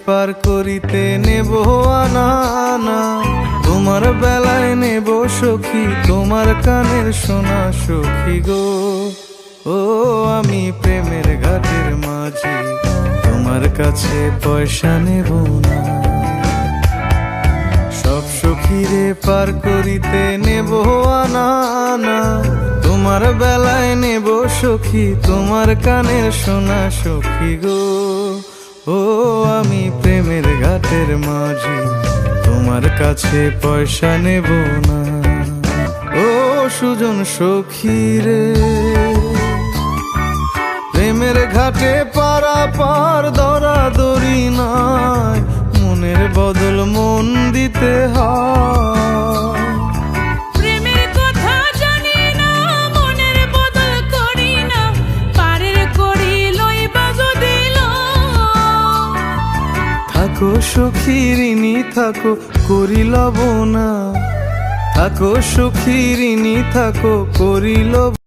পার করিতে নেব আনা আনা, তোমার বেলায় নেব সখী তোমার কানের সোনা সখী গো। ও আমি প্রেমের ঘাটের মাঝি, তোমার কাছে পয়সা নেব না। সব সখীরে পার করিতে নেব আনা আনা, তোমার বেলায় নেব সখী তোমার কানের সোনা সখী গো। ও আমি প্রেমের ঘাটের মাঝি, তোমার কাছে পয়সা নেব না। ও সুজন সখী রে, প্রেমের ঘাটে পারাপার দরাদরি নাই, মনের বদল মন দিতে হয়। প্রেমের কথা জানি না, মনের বদল করি না, পারের করি লইবা যদি লও। থাকো সখী ঋণী থাকো করিল না, থাকো সখী ঋণী থাকো করিল।